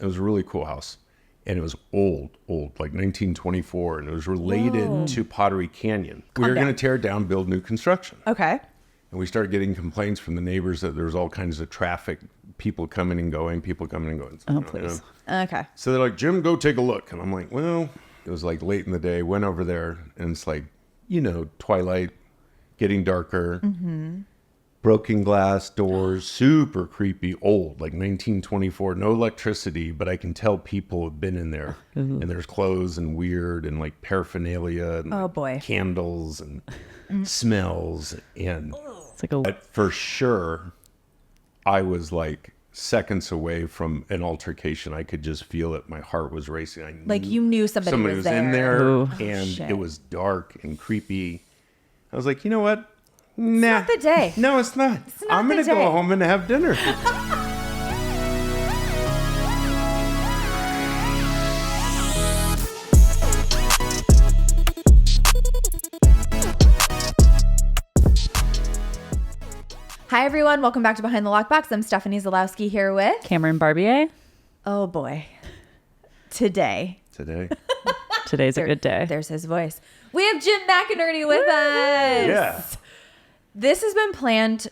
It was a really cool house. And it was old, like 1924. And it was related to Pottery Canyon. We were going to tear it down, build new construction. Okay. And we started getting complaints from the neighbors that there was all kinds of traffic, people coming and going. Oh, please. Okay. So they're like, Jim, go take a look. And I'm like, well, it was like late in the day, went over there, and it's like, twilight, getting darker, broken glass doors, super creepy, old, like 1924, no electricity, but I can tell people have been in there. And there's clothes and weird and like paraphernalia and candles and smells. And It's like but for sure, I was like seconds away from an altercation. I could just feel it. My heart was racing. I Like you knew somebody was there. in there, Ooh. and Shit. it was dark and creepy. I was like, you know what? Nah. It's not the day. No, it's not. I'm going to go home and have dinner. Hi, everyone. Welcome back to Behind the Lockbox. I'm Stephanie Zalowski here with... Cameron Barbier. Oh, boy. Today. Today's a good day. There's his voice. We have Jim McInerney with us. Yeah. This has been planned,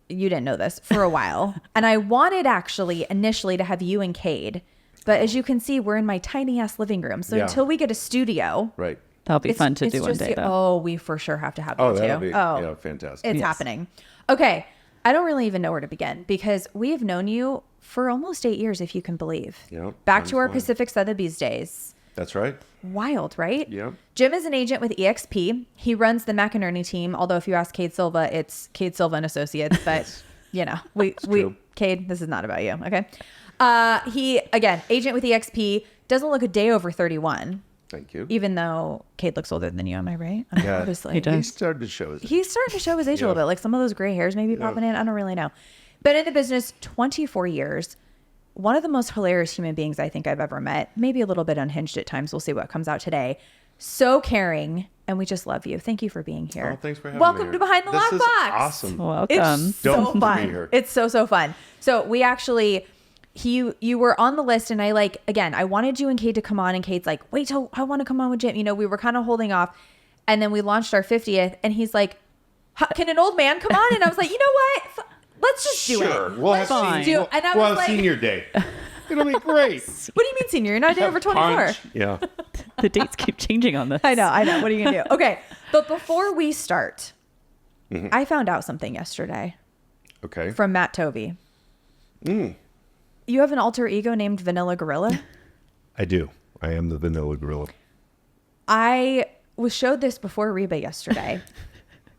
you didn't know this, for a while. And I wanted actually initially to have you and Cade. But as you can see, we're in my tiny ass living room. So until we get a studio. Right. That'll be fun to do one day, though. Oh, we for sure have to have you That'll too. be fantastic. It's happening. Okay. I don't really even know where to begin because we have known you for almost 8 years, if you can believe. Yeah. Back to our Pacific Sotheby's days. That's right. Wild, right? Yeah. Jim is an agent with EXP. He runs the McInerney team. Although if you ask Cade Silva, it's Cade Silva and Associates. But we Cade, this is not about you. Okay. He again, agent with EXP, doesn't look a day over 31. Thank you. Even though Cade looks older than you, am I right? Yeah. Obviously. He does. He started to show his He's starting to show his age a little bit. Like some of those gray hairs maybe popping in. I don't really know. But in the business, 24 years. One of the most hilarious human beings I think I've ever met. Maybe a little bit unhinged at times. We'll see what comes out today. So caring. And we just love you. Thank you for being here. Oh, thanks for having me. Welcome here. to Behind the Lockbox. This is awesome. Welcome. It's so Don't be fun. here. It's so fun. So we actually... You were on the list and I wanted you and Cade to come on and Cade's like, wait till I want to come on with Jim. We were kind of holding off and then we launched our 50th and he's like, can an old man come on? And I was like, you know what? Let's just do it. We'll Let's have just do it. And I was like, senior day. It'll be great. what do you mean senior? You're not a day over 24. Punch. Yeah. The dates keep changing on this. I know. What are you going to do? Okay. But before we start, I found out something yesterday Okay. from Matt Tovey. You have an alter ego named Vanilla Gorilla? I do. I am the Vanilla Gorilla. I was showed this before Reba yesterday.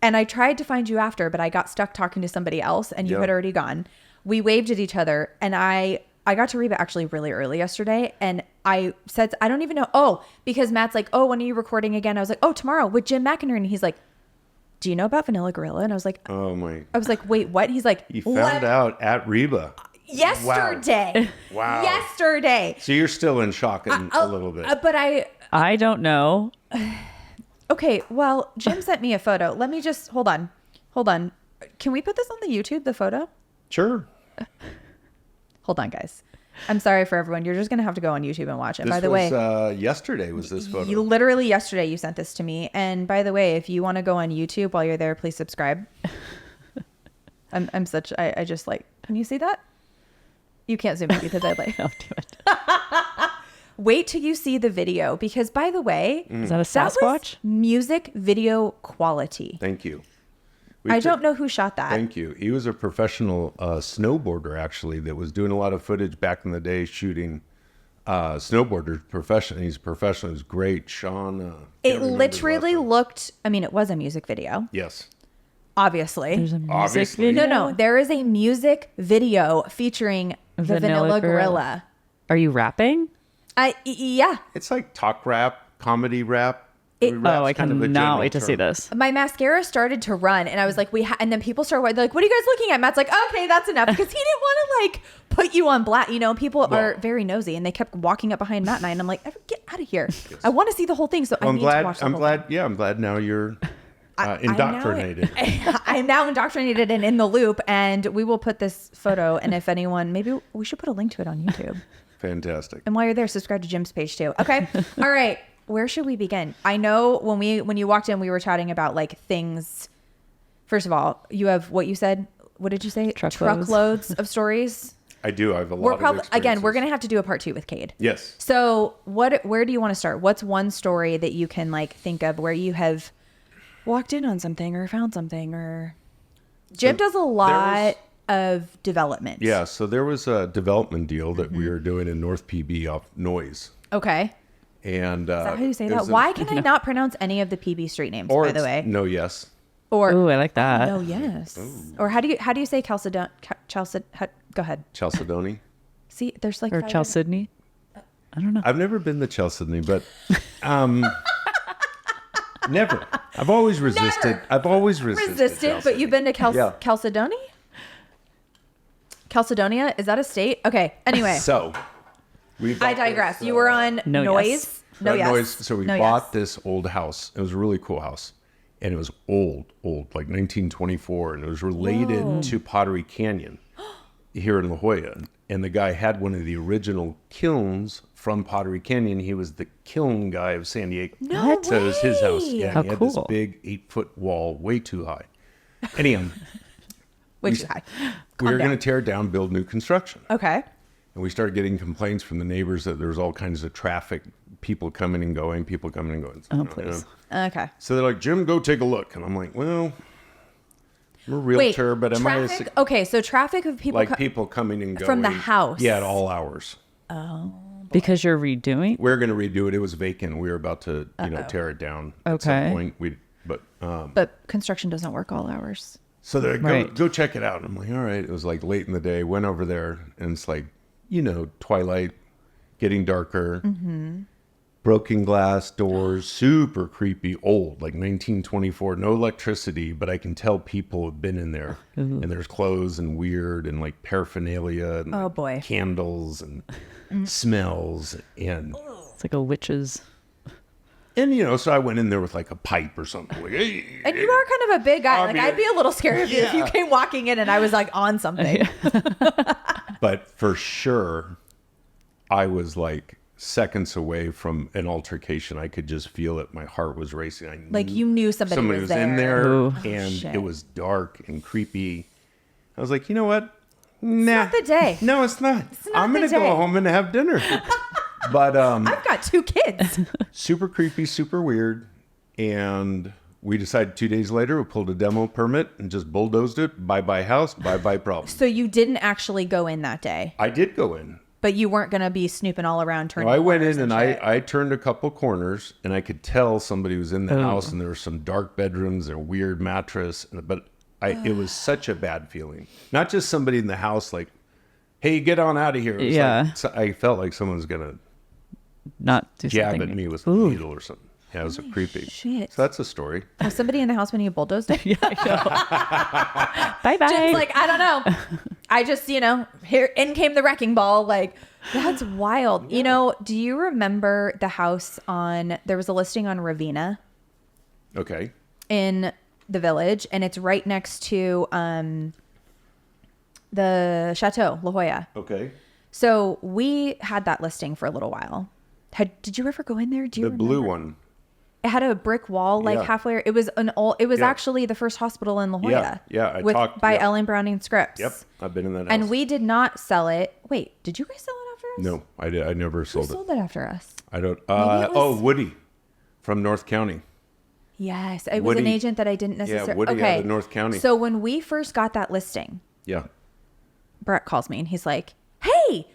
And I tried to find you after, but I got stuck talking to somebody else and you had already gone. We waved at each other and I got to Reba actually really early yesterday. And I said, I don't even know. Oh, because Matt's like, oh, when are you recording again? I was like, oh, tomorrow with Jim McInerney. And he's like, do you know about Vanilla Gorilla? And I was like, Oh my. I was like, wait, what? He's like, You found out at Reba. Yesterday. Wow. Yesterday. So you're still in shock a little bit. But I don't know. okay, well, Jim sent me a photo. Let me just, hold on. Can we put this on the YouTube, the photo? Sure. Hold on, guys. I'm sorry for everyone. You're just going to have to go on YouTube and watch it. By the way, yesterday was this photo. Literally yesterday you sent this to me. And by the way, if you want to go on YouTube while you're there, please subscribe. I just like, can you see that? You can't zoom in because I like. I'll do it. Wait till you see the video because, by the way, Is that a that Sasquatch? was music video quality. Thank you. I don't know who shot that. Thank you. He was a professional snowboarder, actually, that was doing a lot of footage back in the day, shooting snowboarders professionally. He's a professional. He's great. Sean. It literally looked, I mean, it was a music video. Yes. Obviously. There's a music Obviously. video? No. There is a music video featuring the Vanilla Gorilla. Are you rapping? Yeah. It's like talk rap, comedy rap. I cannot wait to see this. My mascara started to run and I was like, and then people started like, what are you guys looking at? Matt's like, okay, that's enough. Because he didn't want to like put you on blast. People are very nosy and they kept walking up behind Matt and I, and I'm like, get out of here. Yes. I want to see the whole thing. So I need to watch the whole thing. Yeah, I'm glad now you're indoctrinated. I'm now indoctrinated and in the loop, and we will put this photo. And if anyone, maybe we should put a link to it on YouTube. Fantastic. And while you're there, subscribe to Jim's page too. Okay. All right. Where should we begin? I know when you walked in, we were chatting about like things. First of all, you have what you said. What did you say? Truckloads of stories. I do. I have a lot of experiences. Again, we're going to have to do a part 2 with Cade. Yes. So where do you want to start? What's one story that you can like think of where you have walked in on something or found something or Jim does a lot of development. Yeah. So there was a development deal that we were doing in North PB off Noise. Okay. And is that how you say that? Why can I not pronounce any of the PB street names, by the way? No, yes. Or ooh, I like that. No, yes. Ooh. Or how do you say Chalcedon? Go ahead. Chalcedony. See, there's like or Chalcedony. I don't know. I've never been to Chalcedony, but never. I've always resisted. Never. I've always resisted. But you've been to Chalcedony? Chalcedonia? Is that a state? Okay. Anyway. So I digress. You were on Noise. Yes. No, yes. Noise. So we bought this old house. It was a really cool house. And it was old, like 1924. And it was related to Pottery Canyon here in La Jolla. And the guy had one of the original kilns from Pottery Canyon. He was the kiln guy of San Diego. No So it was his house. Yeah, How he had cool. this big 8-foot wall, way too high. Anyhow. Way too high. We were going to tear it down, build new construction. Okay. And we started getting complaints from the neighbors that there was all kinds of traffic, people coming and going. Oh, please. Okay. So they're like, Jim, go take a look. And I'm like, well, I'm a realtor, but am traffic? Okay, so traffic of people people coming and going from the house. Yeah, at all hours. Oh. Because you're redoing? We're going to redo it. It was vacant. We were about to, tear it down at some point. But construction doesn't work all hours. So they're like, go check it out. And I'm like, all right. It was like late in the day. Went over there, and it's like, twilight, getting darker. Mm-hmm. Broken glass doors, super creepy, old, like 1924, no electricity, but I can tell people have been in there. And there's clothes and weird and like paraphernalia and candles and smells and it's like a witch's. And so I went in there with like a pipe or something. Like, hey, and you are kind of a big guy. I'd be a little scared of you if you came walking in and I was like on something. But for sure, I was like seconds away from an altercation. I could just feel it. My heart was racing. You knew somebody was there. In there. Ooh. And it was dark and creepy. I was like, you know what? Nah. It's not the day. No, it's not. I'm going to go home and have dinner. But I've got 2 kids. Super creepy, super weird. And we decided 2 days later, we pulled a demo permit and just bulldozed it. Bye-bye house, bye-bye problem. So you didn't actually go in that day? I did go in. But you weren't going to be snooping all around turning I went in and I turned a couple corners and I could tell somebody was in the house, and there were some dark bedrooms and a weird mattress. But it was such a bad feeling. Not just somebody in the house like, hey, get on out of here. It was like, I felt like someone was going to not do jab something. at me with a needle or something. Yeah, it was creepy. Shit. So that's a story. Was somebody in the house when you bulldozed it? Yeah, I know. Bye-bye. Jim's like, I don't know. I just, here in came the wrecking ball. Like, that's wild. Yeah. Do you remember the house there was a listing on Ravina? Okay. In the Village, and it's right next to the Chateau, La Jolla. Okay. So we had that listing for a little while. Did you ever go in there? Do you remember? Blue one? It had a brick wall, halfway. It was actually the first hospital in La Jolla. Yeah. By Ellen Browning Scripps. Yep, I've been in that house. And we did not sell it. Wait, did you guys sell it after us? No, I did. I never sold it. Who sold it after us? I don't. Woody from North County. Yes, it was an agent that I didn't necessarily. Yeah, Woody out of North County. So when we first got that listing, Brett calls me and he's like, "Hey,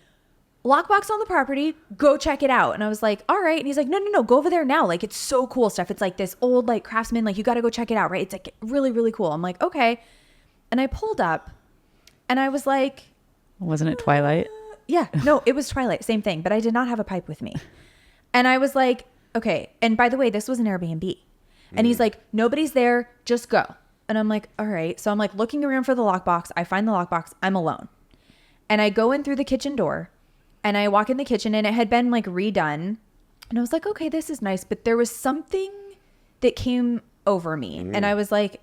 lockbox on the property, go check it out." And I was like, all right. And he's like, no, go over there now. Like, it's so cool stuff. It's like this old, like, craftsman, like, you got to go check it out, right? It's like really, really cool. I'm like, okay. And I pulled up and I was like, wasn't it Twilight? Yeah, no, it was Twilight. Same thing. But I did not have a pipe with me. And I was like, okay. And by the way, this was an Airbnb. And he's like, nobody's there. Just go. And I'm like, all right. So I'm like looking around for the lockbox. I find the lockbox. I'm alone. And I go in through the kitchen door. And I walk in the kitchen and it had been like redone. And I was like, okay, this is nice. But there was something that came over me. And I was like,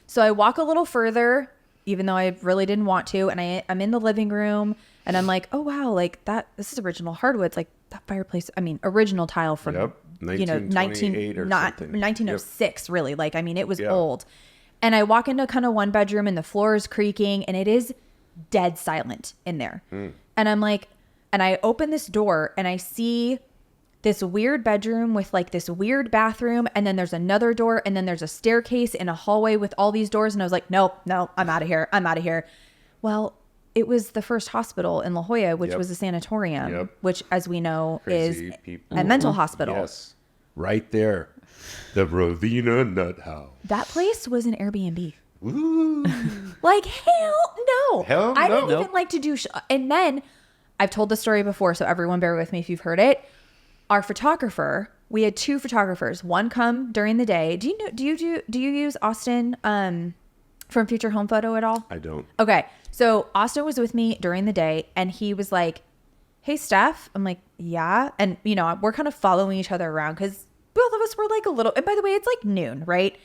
so I walk a little further, even though I really didn't want to. And I'm in the living room And I'm like, oh wow, like this is original hardwoods, like that fireplace. I mean, original tile from 1928 or something. 1906, really. Like, I mean, it was old. And I walk into kind of one bedroom and the floor is creaking and it is dead silent in there. And I'm like, and I open this door and I see this weird bedroom with like this weird bathroom. And then there's another door and then there's a staircase in a hallway with all these doors. And I was like, nope, I'm out of here. I'm out of here. Well, it was the first hospital in La Jolla, which was a sanatorium, which, as we know, is a mental hospital. Yes. Right there. The Rovina Nut House. That place was an Airbnb. Ooh. Like, hell no. Hell I no. didn't even like to do... and then, I've told the story before, so everyone bear with me if you've heard it. Our photographer, we had 2 photographers. One come during the day. Do you use Austin from Future Home Photo at all? I don't. Okay. So Austin was with me during the day and he was like, hey, Steph. I'm like, yeah. And, you know, we're kind of following each other around because both of us were like a little, and by the way, it's like noon, right?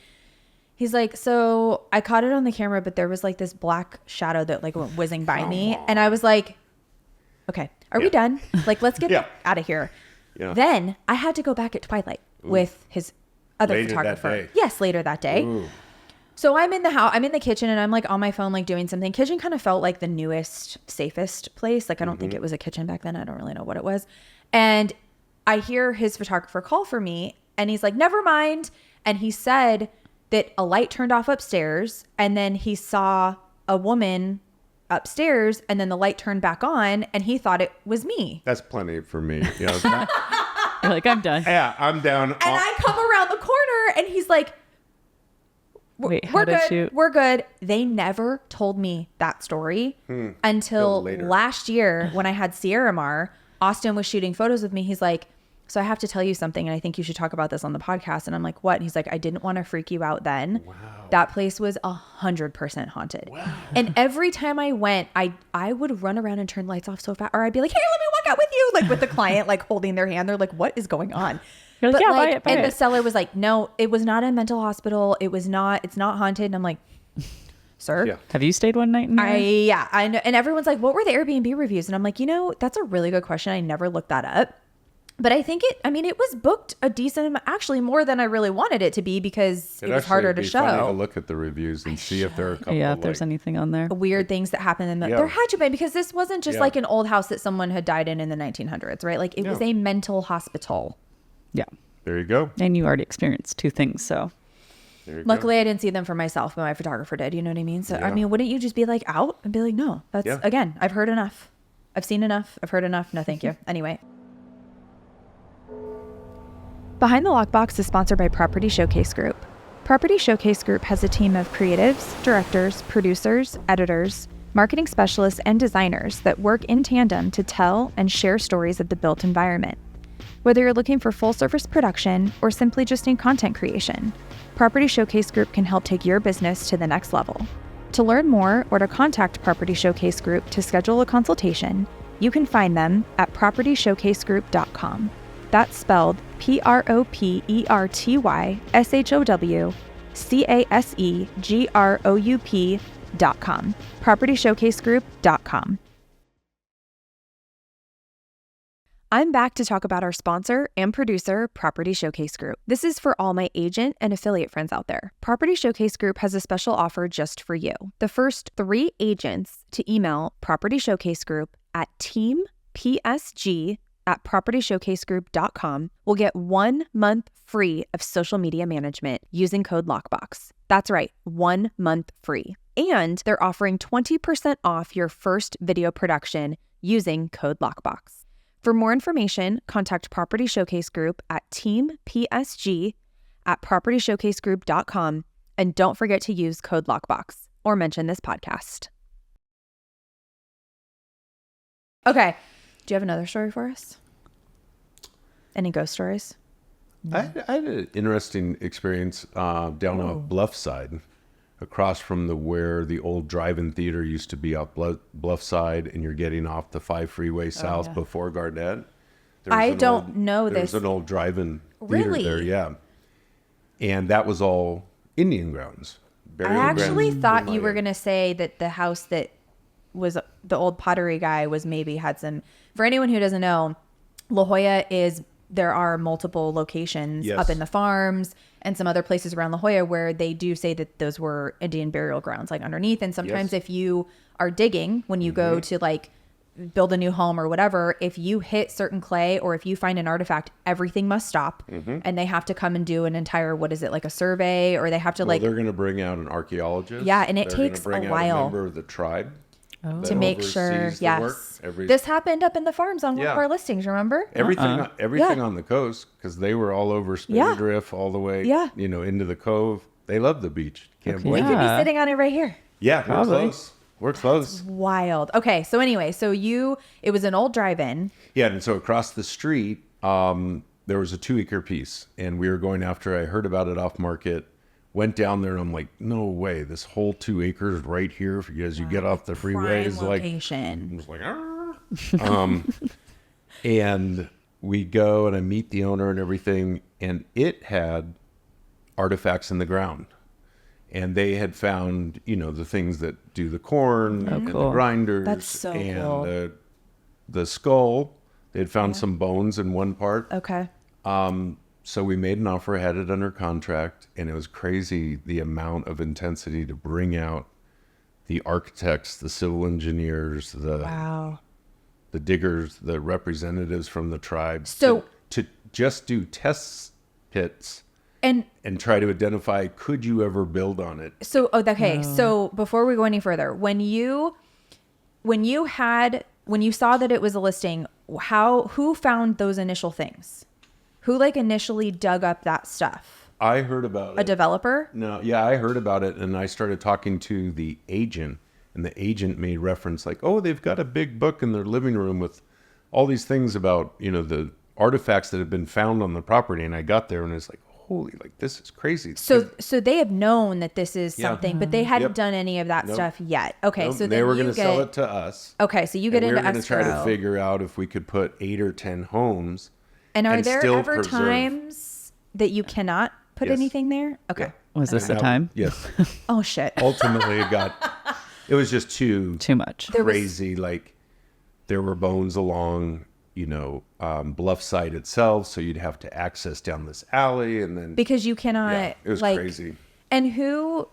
He's like, so I caught it on the camera, but there was like this black shadow that like went whizzing by me. And I was like, okay, are we done? Like, let's get out of here. Yeah. Then I had to go back at twilight with his other photographer. Yes, later that day. Ooh. So I'm in the house, I'm in the kitchen and I'm like on my phone, like doing something. Kitchen kind of felt like the newest, safest place. Like, I don't think it was a kitchen back then. I don't really know what it was. And I hear his photographer call for me and he's like, never mind. And he said that a light turned off upstairs and then he saw a woman upstairs and then the light turned back on and he thought it was me. That's plenty for me. You know, You're like, I'm done. Yeah, I'm down. And I come around the corner and he's like, wait, we're good. We're good. They never told me that story until last year when I had Sierra Mar. Austin was shooting photos with me. He's like, so I have to tell you something and I think you should talk about this on the podcast. And I'm like, what? And he's like, I didn't want to freak you out then. Wow. That place was 100% haunted. Wow. And every time I went, I would run around and turn lights off so fast, or I'd be like, hey, let me walk out with you. Like with the client, like holding their hand. They're like, what is going on? You're like, yeah, buy it. The seller was like, no, it was not a mental hospital. It's not haunted. And I'm like, sir. Have you stayed one night in there? I know. And everyone's like, what were the Airbnb reviews? And I'm like, that's a really good question. I never looked that up. But I think it was booked a decent amount, actually more than I really wanted it to be because it was harder to show. Funny to look at the reviews and see if there are a couple if there's anything on there. Weird things that happened in there had to be, because this wasn't just like an old house that someone had died in the 1900s, right? Like it was a mental hospital. Yeah. There you go. And you already experienced 2 things, so. Luckily, I didn't see them for myself, but my photographer did. You know what I mean? So, I mean, wouldn't you just be like out and be like, no, that's, again, I've heard enough. I've seen enough. I've heard enough. No, thank you. Anyway. Behind the Lockbox is sponsored by Property Showcase Group. Property Showcase Group has a team of creatives, directors, producers, editors, marketing specialists, and designers that work in tandem to tell and share stories of the built environment. Whether you're looking for full-service production or simply just need content creation, Property Showcase Group can help take your business to the next level. To learn more or to contact Property Showcase Group to schedule a consultation, you can find them at propertyshowcasegroup.com. That's spelled PROPERTYSHOWCASEGROUP.com. PropertyShowcaseGroup.com. I'm back to talk about our sponsor and producer, Property Showcase Group. This is for all my agent and affiliate friends out there. Property Showcase Group has a special offer just for you. The first 3 agents to email Property Showcase Group at teampsg@propertyshowcasegroup.com will get 1 month free of social media management using code LOCKBOX. That's right, 1 month free. And they're offering 20% off your first video production using code LOCKBOX. For more information, contact Property Showcase Group at teampsg@propertyshowcasegroup.com, and don't forget to use code LOCKBOX or mention this podcast. Okay. Do you have another story for us? Any ghost stories? I had an interesting experience down on Bluff side, across from where the old drive-in theater used to be out Bluff side, and you're getting off the 5 freeway south before Garnett. I don't know this. There's an old drive-in theater there, yeah. And that was all Indian grounds. I actually thought you were going to say that the house that was the old pottery guy was maybe had some. For anyone who doesn't know, La Jolla there are multiple locations up in the farms and some other places around La Jolla where they do say that those were Indian burial grounds, like underneath. And sometimes if you are digging, when you go to like build a new home or whatever, if you hit certain clay or if you find an artifact, everything must stop and they have to come and do an entire, what is it, like a survey, or they have to they're going to bring out an archaeologist. Yeah, and it They're takes gonna bring a out while. a member of the tribe To make sure, yes. This happened up in the farms on one of our listings, remember? Everything on the coast, because they were all over Spindrift all the way, into the cove. They love the beach. Can't We believe could it. be sitting on it right here. Yeah, Probably. We're close. Wild. Okay, so anyway, it was an old drive-in. Yeah, and so across the street, there was a 2-acre piece, and we were going after. I heard about it off market. Went down there, and I'm like, no way! This whole 2 acres right here, as you get off the freeway, is like, location. I was like, and we go, and I meet the owner and everything, and it had artifacts in the ground. And they had found, the things that do the corn and the grinders. That's so and cool. The skull. They had found some bones in one part. Okay. So we made an offer, had it under contract, and it was crazy the amount of intensity to bring out the architects, the civil engineers, the diggers, the representatives from the tribes. So to just do test pits. And try to identify, could you ever build on it? so, so before we go any further, when you saw that it was a listing, who found those initial things? Who initially dug up that stuff? I heard about it. A developer? No, yeah, I heard about it, and I started talking to the agent, and the agent made reference like, oh, they've got a big book in their living room with all these things about, the artifacts that have been found on the property. And I got there, and it's like, holy, this is crazy. So they have known that this is something, but they hadn't done any of that stuff yet. Okay, so they were going to sell it to us. Okay, so you get into escrow. We were going to try to figure out if we could put 8 or 10 homes. And are there still ever preserve. times that you cannot put anything there? Okay. Yeah. Was this the time? Yes. Oh shit. Ultimately, it was just too much. Crazy. There were bones along, bluff site itself, so you'd have to access down this alley, and then because you cannot. Yeah, it was crazy. And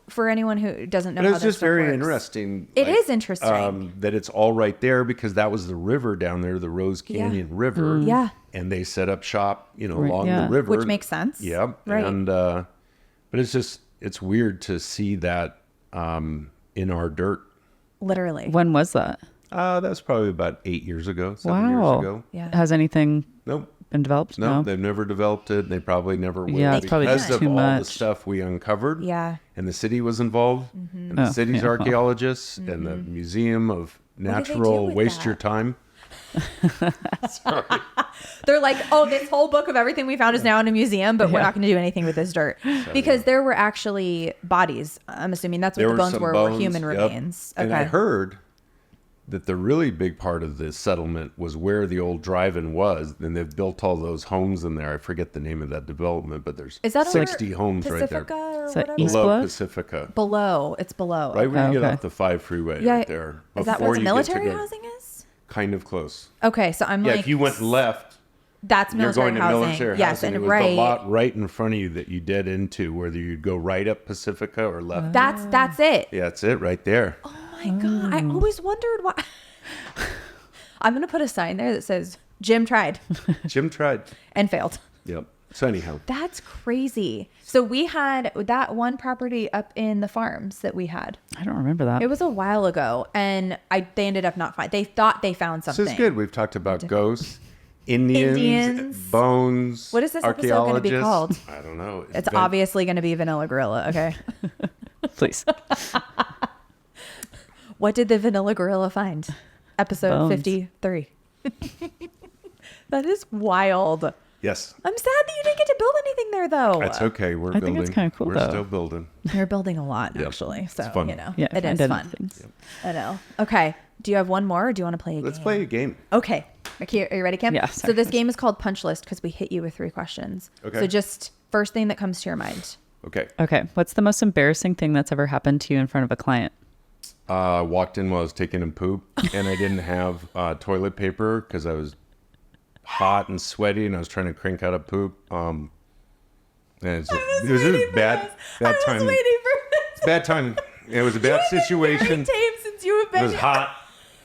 for anyone who doesn't know, but how it's this just stuff very works, interesting. It is interesting that it's all right there, because that was the river down there, the Rose Canyon River. Yeah. And they set up shop, along the river, which makes sense. Yeah. Right. And but it's weird to see that in our dirt. Literally. When was that? That's probably about 8 years ago, 7 years ago. Yeah. Has anything been developed? No, they've never developed it. They probably never will. Yeah, it's probably because just of too all much. the stuff we uncovered. Yeah. And the city was involved, and the city's archaeologists, and the Museum of Natural with Waste that? Your Time. Sorry. They're like, oh, this whole book of everything we found is now in a museum, but we're not going to do anything with this dirt. Because there were actually bodies. I'm assuming that's what the bones were human remains. Okay. And I heard that the really big part of this settlement was where the old drive-in was. And they've built all those homes in there. I forget the name of that development, but there's 60 homes Pacifica right there. or Is that whatever? East Below Bluff? Pacifica. Below. It's below. Right when you get Okay. off the 5 freeway Yeah. right there. Is that before where the you get to military go- housing is? Kind of close. Okay, so I'm Yeah, like, if you went left, that's you're military going to housing. military Yes, housing. and It was right. the lot right in front of you that you dead into, whether you'd go right up Pacifica or left. That's it. Yeah, that's it right there. Oh my god! I always wondered why. I'm gonna put a sign there that says Jim tried Jim tried. and failed. Yep. So anyhow, That's crazy. So we had that one property up in the farms that we had. I don't remember that. It was a while ago, and they ended up not finding. They thought they found something. this is good. We've talked about ghosts, Indians, bones. What is this episode gonna be archaeologists. called? I don't know. It's obviously going to be Vanilla Gorilla. Okay. Please. What did the Vanilla Gorilla find? Episode Bones. 53. That is wild. Yes. I'm sad that you didn't get to build anything there, though. That's okay. We're I building. think it's kinda cool, We're though. still building. You're building a lot, Yep. actually. So, It's fun. Yeah, it is fun. things. I know. Okay. Do you have one more, or do you want to play a Let's game? play a game. Okay. Okay. Are you ready, Kim? Yeah, So sorry. this game is called Punch List because we hit you with 3 questions. Okay. So just first thing that comes to your mind. Okay. Okay. What's the most embarrassing thing that's ever happened to you in front of a client? Walked in while I was taking a poop, and I didn't have toilet paper because I was hot and sweaty, and I was trying to crank out a poop. And it was just bad time. Bad time. It was a bad situation. Since you have been It was hot.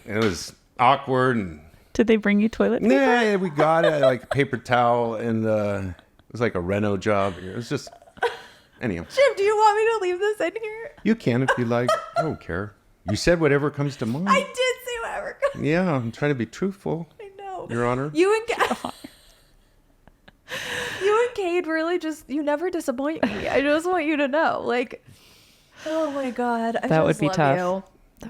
And it was awkward. And Did they bring you toilet paper? yeah, we got it like a paper towel, and it was like a reno job. It was just anyhow. Jim, do you want me to leave this in here? You can if you like. I don't care. You said whatever comes to mind. I did say whatever. Yeah, I'm trying to be truthful. I know. Your Honor. You and Cade really you never disappoint me. I just want you to know. Like, oh my God. That would be tough.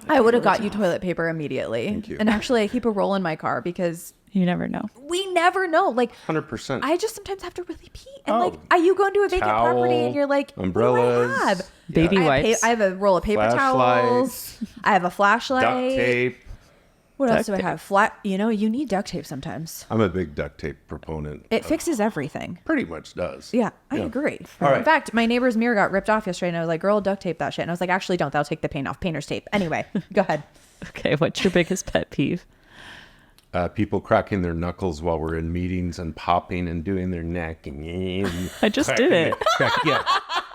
I would have got you toilet paper immediately. Thank you. And actually, I keep a roll in my car because You never know. we never know. Like, 100%. I just sometimes have to really pee. And you go into a vacant property and you're like, umbrellas, what do I have? Baby wipes. I have a roll of paper towels. I have a flashlight. duct tape. What else Duct do I have? You need duct tape sometimes. I'm a big duct tape proponent. It fixes everything. Pretty much does. Yeah, I agree. All right. In fact, my neighbor's mirror got ripped off yesterday, and I was like, girl, duct tape that shit. And I was like, actually, don't. That'll take the paint off. Painter's tape. Anyway, go ahead. Okay, what's your biggest pet peeve? People cracking their knuckles while we're in meetings and popping and doing their neck. And I just did it. Yeah.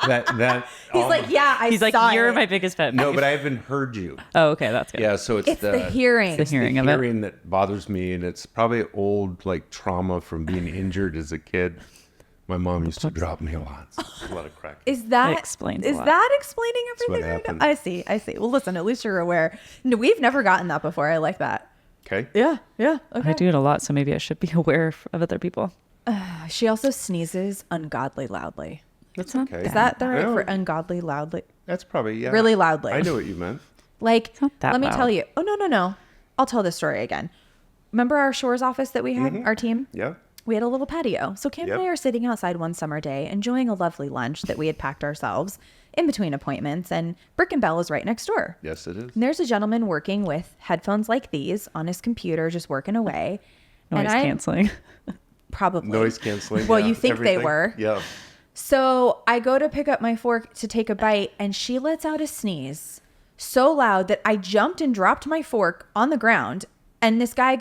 That. He's like, yeah, I He's like, saw you're it. my biggest pet peeve. No, but I haven't heard you. Oh, okay, that's good. Yeah, so It's the hearing. The hearing of it. hearing that bothers me, and it's probably old like trauma from being injured as a kid. My mom used to drop me a lot. So a lot of crack. Is that explains a is lot. that explaining everything what right happened. now? I see. Well, listen, at least you're aware. No, we've never gotten that before. I like that. Okay. Yeah. Okay. I do it a lot, so maybe I should be aware of other people. She also sneezes ungodly loudly. That's not okay. Is that the right No. for ungodly loudly? That's probably Really loudly. I know what you meant. Like, not that let me loud. tell you. Oh, no. I'll tell this story again. Remember our Shores office that we had, our team? Yeah. We had a little patio. So Cam and I are sitting outside one summer day, enjoying a lovely lunch that we had packed ourselves in between appointments. And Brick and Bell is right next door. Yes, it is. And there's a gentleman working with headphones like these on his computer, just working away. Noise canceling. Probably. Noise canceling. Well, yeah, you think everything. they were. Yeah. So I go to pick up my fork to take a bite, and she lets out a sneeze so loud that I jumped and dropped my fork on the ground. And this guy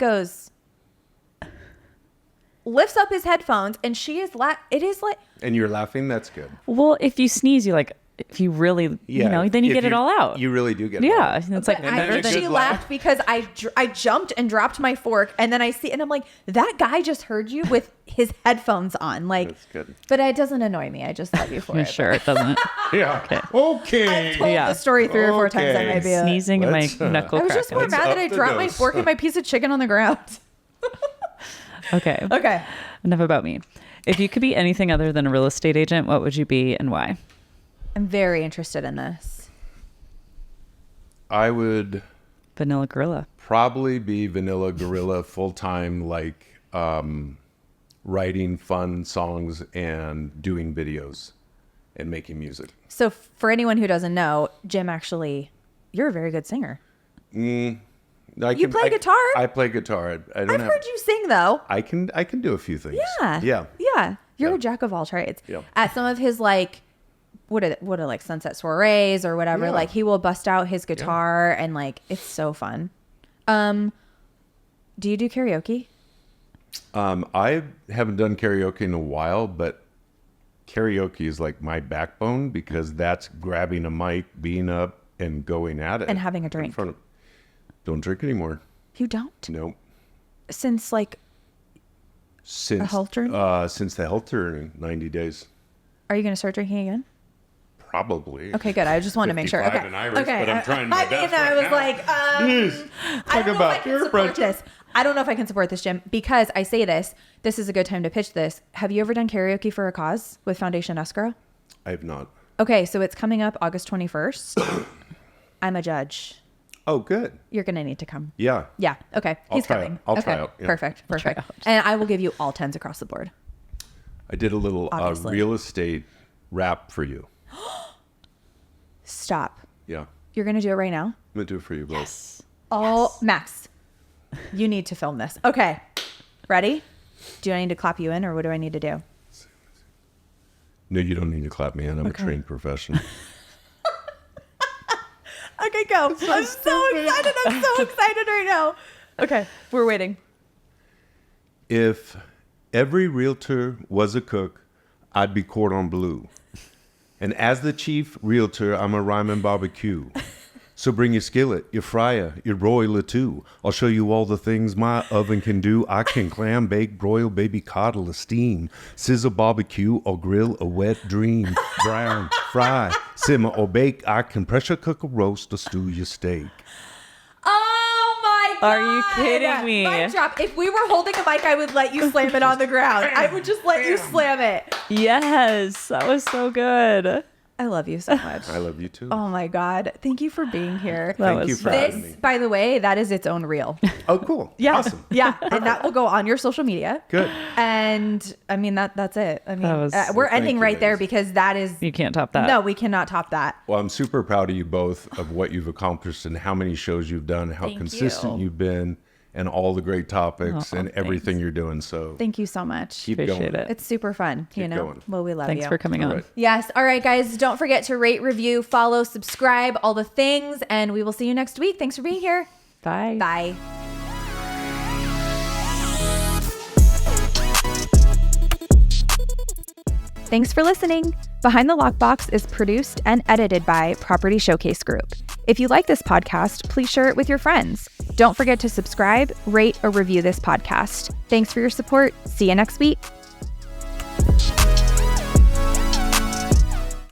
lifts up his headphones, and she is it is like, And you're laughing? That's good. Well, if you sneeze, you like, if you really, then you if get it all out. You really do get it all Yeah. out. It's like, And then a she good laughed laugh. because I jumped and dropped my fork, and then I see, and I'm like, that guy just heard you with his headphones on, like. That's good. But it doesn't annoy me. I just love you for it. sure, it doesn't. Yeah. Okay. Told Yeah. the story 3 or 4 times. I Okay. might be Sneezing and my Let's, knuckle I was just cracking. more mad that I up the dropped my dose. fork and my piece of chicken on the ground. Okay. Okay. Enough about me. If you could be anything other than a real estate agent, what would you be and why? I'm very interested in this. I would Vanilla Gorilla. probably be Vanilla Gorilla full-time, like writing fun songs and doing videos and making music. So for anyone who doesn't know, Jim, you're a very good singer. You play guitar? I play guitar. I don't I've have. heard you sing though. I can do a few things. Yeah. Yeah. You're Yeah. a jack of all trades. Yeah. At some of his like, what are like sunset soirees or whatever, Yeah. like he will bust out his guitar and like it's so fun. Do you do karaoke? I haven't done karaoke in a while, but karaoke is like my backbone because that's grabbing a mic, being up, and going at it And having a in drink. front of- Don't drink anymore. You don't? Nope. Since like, Since health journey? Since the health journey, 90 days, are you going to start drinking again? probably. Okay, good. I just wanted to make sure. 55 Okay. and Irish, okay. but I'm trying my best I right was now. like, I don't know if I about can peer support pressure. this. I don't know if I can support this, Jim, because I say this. This is a good time to pitch this. Have you ever done karaoke for a cause with Foundation Escrow? I have not. Okay, so it's coming up August 21st. I'm a judge. Oh, good. You're going to need to come. Yeah. Yeah. Okay. I'll He's try coming. out. I'll okay. try out, yeah. Perfect. try out. And I will give you all 10s across the board. I did a little Obviously. real estate rap for you. Stop. Yeah. You're going to do it right now? I'm going to do it for you both. Oh, Max, you need to film this. Okay. Ready? Do I need to clap you in or what do I need to do? No, you don't need to clap me in. I'm a trained professional. Okay, Okay, go. I'm so excited. I'm so excited right now. Okay, we're waiting. If every realtor was a cook, I'd be cordon bleu. And as the chief realtor, I'm a rhyming barbecue. So bring your skillet, your fryer, your broiler too. I'll show you all the things my oven can do. I can clam, bake, broil, baby coddle, a steam, sizzle, barbecue, or grill a wet dream. Brown, fry, simmer, or bake. I can pressure cook a roast or stew your steak. Oh my God. Are you kidding me? Mic drop. If we were holding a mic, I would let you slam it on the ground. I would just let you slam it. Yes, that was so good. I love you so much. I love you too. Oh my God. Thank you for being here. Thank you for having me. This, by the way, that is its own reel. Oh, cool. Yeah. Awesome. Yeah. And that will go on your social media. Good. And I mean, that's it. I mean, That was- we're Thank ending you, right there ladies. because that is, You can't top that. no, we cannot top that. Well, I'm super proud of you both of what you've accomplished and how many shows you've done, and how Thank consistent you. you've been, and all the great topics and everything you're doing. So Thank you so much. keep Appreciate going. it. It's super fun. Keep you know, going. well, we love Thanks you. for coming All on. right. Yes. All right, guys. Don't forget to rate, review, follow, subscribe, all the things. And we will see you next week. Thanks for being here. Bye. Bye. Thanks for listening. Behind the Lockbox is produced and edited by Property Showcase Group. If you like this podcast, please share it with your friends. Don't forget to subscribe, rate, or review this podcast. Thanks for your support. See you next week.